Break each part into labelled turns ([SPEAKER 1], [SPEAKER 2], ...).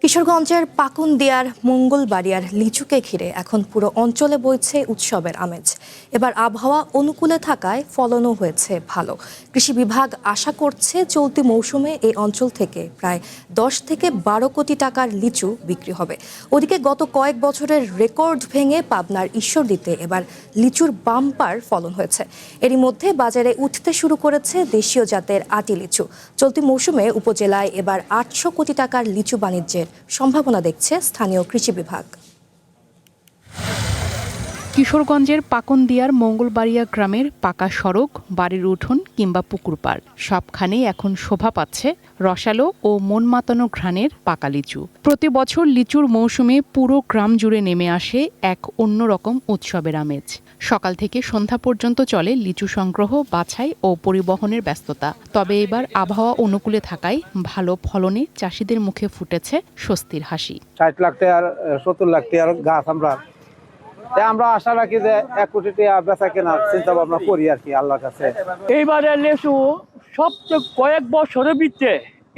[SPEAKER 1] কিশোরগঞ্জের পাকুন্দিয়ার মঙ্গলবাড়িয়ার লিচুকে ঘিরে এখন পুরো অঞ্চলে বইছে উৎসবের আমেজ। এবার আবহাওয়া অনুকূলে থাকায় ফলনও হয়েছে ভালো। কৃষি বিভাগ আশা করছে চলতি মৌসুমে এই অঞ্চল থেকে প্রায় 10 থেকে 12 কোটি টাকার লিচু বিক্রি হবে। ওদিকে গত কয়েক বছরের রেকর্ড ভেঙে পাবনার ঈশ্বরদীতে এবার লিচুর বাম্পার ফলন হয়েছে। এরই মধ্যে বাজারে উঠতে শুরু করেছে দেশীয় জাতের আটি লিচু। চলতি মৌসুমে উপজেলায় এবার 800 কোটি টাকার লিচু বাণিজ্যের সম্ভাবনা দেখছে স্থানীয় কৃষি বিভাগ।
[SPEAKER 2] কিশোরগঞ্জের পাকুন্দিয়ার মঙ্গলবাড়িয়া গ্রামের পাকা সড়ক, বাড়ির উঠোন কিংবা পুকুর পাড় সবখানেই এখন শোভা পাচ্ছে রসালো ও মন মাতানো ঘ্রাণের পাকা লিচু। প্রতি বছর লিচুর মৌসুমে পুরো গ্রাম জুড়ে নেমে আসে এক অন্যরকম উৎসবের আমেজ। সকাল থেকে সন্ধ্যা পর্যন্ত চলে লিচু সংগ্রহ, বাছাই ও পরিবহনের ব্যস্ততা। তবে এবার আবহাওয়া অনুকূলে থাকায় ভালো ফলনে চাষিদের মুখে ফুটেছে স্বস্তির হাসি।
[SPEAKER 3] 60 লাখ টাকার 70 লাখ টাকার গাছ আমরা আশা রাখি যে 1 কোটি টাকা বেচা কেনার চিন্তা ভাবনা করি আর কি আল্লাহর কাছে।
[SPEAKER 4] এইবারে লিচু সবচেয়ে কয়েক বছরের ভিতরে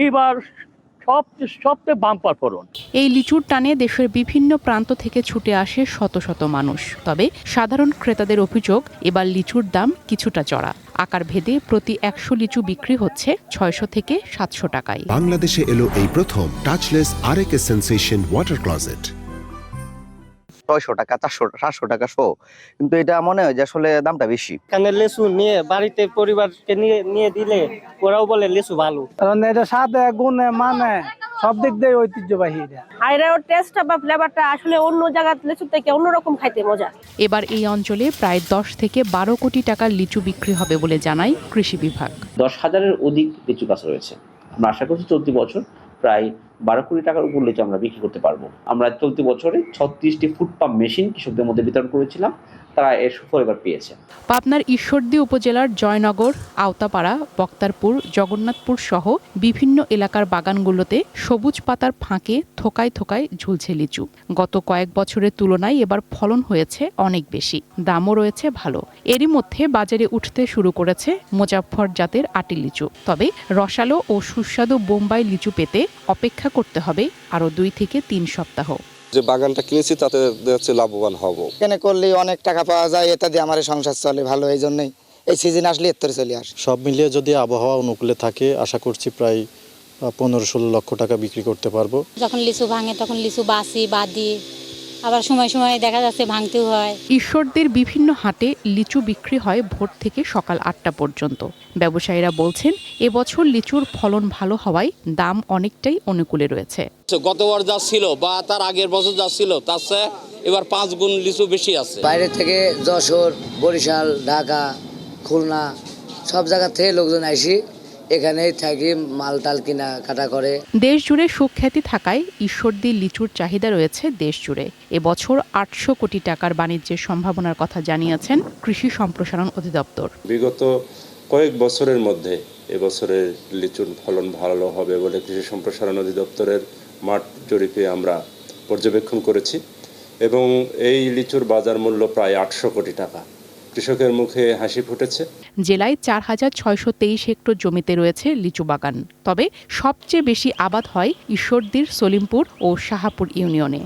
[SPEAKER 4] এবার সবচেয়ে বাম্পার ফলন।
[SPEAKER 2] এই লিচুর টানে দেশের বিভিন্ন প্রান্ত থেকে ছুটে আসে শত শত মানুষ। তবে সাধারণ ক্রেতাদের অভিযোগ, এবার লিচুর দাম কিছুটা চড়া। আকার ভেদে প্রতি 100 লিচু বিক্রি হচ্ছে 600 থেকে 700 টাকায়।
[SPEAKER 5] বাংলাদেশে এলো এই প্রথম টাচলেস আরএকএস সেন্সেশন ওয়াটার ক্লোজেট।
[SPEAKER 6] 600 টাকা, 400, 700 টাকা শো, কিন্তু এটা মনে হয় যে আসলে দামটা বেশি।
[SPEAKER 7] এখানে লেচু নিয়ে বাড়িতে পরিবারকে নিয়ে দিলে ওরাও বলে লেচু ভালো,
[SPEAKER 3] কারণ এটা স্বাদে গুণে মানে সব দিক দিয়ে ঐতিহ্যবাহী।
[SPEAKER 8] আইরাও টেস্ট বা ফ্লেভারটা আসলে অন্য জায়গার লিচু থেকে অন্যরকম খাইতে মজা।
[SPEAKER 2] এবার এই অঞ্চলে প্রায় 10 থেকে 12 কোটি টাকার লিচু বিক্রি হবে বলে জানায় কৃষি বিভাগ।
[SPEAKER 9] 10,000-এর অধিক লিচু গাছ রয়েছে। আমরা আশা করছি চলতি বছর প্রায় 12 কোটি টাকার উপর লিচু আমরা বিক্রি করতে পারবো। আমরা চলতি বছরে 36টি ফুড পাম্প মেশিন কৃষকদের মধ্যে বিতরণ করেছিলাম, তারা এর সুফল এবার পেয়েছে।
[SPEAKER 2] পাবনার ঈশ্বরদী উপজেলার জয়নগর, আওতাপাড়া, বক্তারপুর, জগন্নাথপুর সহ বিভিন্ন এলাকার বাগানগুলোতে সবুজ পাতার ফাঁকে থোকায় থোকায় ঝুলছে লিচু। গত কয়েক বছরের তুলনায় এবার ফলন হয়েছে অনেক বেশি, দামও রয়েছে ভালো। এরই মধ্যে বাজারে উঠতে শুরু করেছে মোজাফফর জাতের আটি লিচু। তবে রসালো ও সুস্বাদু বোম্বাই লিচু পেতে অপেক্ষা করতে হবে আরও 2 থেকে 3 সপ্তাহ।
[SPEAKER 10] যে বাগানটা কিনেছি তাতে লাভবান হব।
[SPEAKER 7] এখানে করলে অনেক টাকা পাওয়া যায়, এটা দিয়ে আমার সংসার চলে ভালো। এই জন্যই এই সিজন আসলে এর চলে আসে।
[SPEAKER 10] সব মিলিয়ে যদি আবহাওয়া অনুকূলে থাকে আশা করছি প্রায় 15-16 লক্ষ টাকা বিক্রি করতে পারবো।
[SPEAKER 8] যখন লিচু ভাঙে তখন লিচু বাদি, আবার সময় সময় দেখা যাচ্ছে ভাঙতেও হয়।
[SPEAKER 2] ঈশ্বরদীর বিভিন্ন হাটে লিচু বিক্রি হয় ভোর থেকে সকাল 8টা পর্যন্ত। ব্যবসায়ীরা বলছেন, এবছর লিচুর ফলন ভালো হওয়ায় দাম অনেকটাই অনুকূলে রয়েছে।
[SPEAKER 11] গতবার যা ছিল বা তার আগের বছর যা ছিল তার চেয়ে এবার 5 গুণ লিচু বেশি আছে।
[SPEAKER 7] বাইরে থেকে যশোর, বরিশাল, ঢাকা, খুলনা সব জায়গা থেকে লোকজন আসি এখানেই থাকি, মালটাল কিনা কাটা করে।
[SPEAKER 2] দেশ জুড়ে সুখ্যাতি থাকায় ঈশ্বরদীর লিচুর চাহিদা রয়েছে দেশ জুড়ে। এবছর 800 কোটি টাকার বাণিজ্যের সম্ভাবনার কথা জানিয়েছেন কৃষি সম্প্রসারণ অধিদপ্তর।
[SPEAKER 10] বিগত কয়েক বছরের মধ্যে এবছরের লিচুর ফলন ভালো হবে বলে কৃষি সম্প্রসারণ অধিদপ্তরের মাঠ জরিপে আমরা পর্যবেক্ষণ করেছি এবং এই লিচুর বাজার মূল্য প্রায় 800 কোটি টাকা। কৃষকের মুখে হাসি ফুটেছে।
[SPEAKER 2] জেলায় 4,623 হেক্টর জমিতে রয়েছে লিচু বাগান। তবে সবচেয়ে বেশি আবাদ হয় ঈশ্বরদীর সলিমপুর ও শাহাপুর ইউনিয়নে।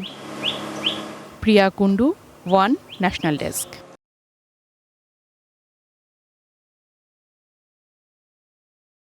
[SPEAKER 2] প্রিয়া কুন্ডু, ওয়ান ন্যাশনাল ডেস্ক।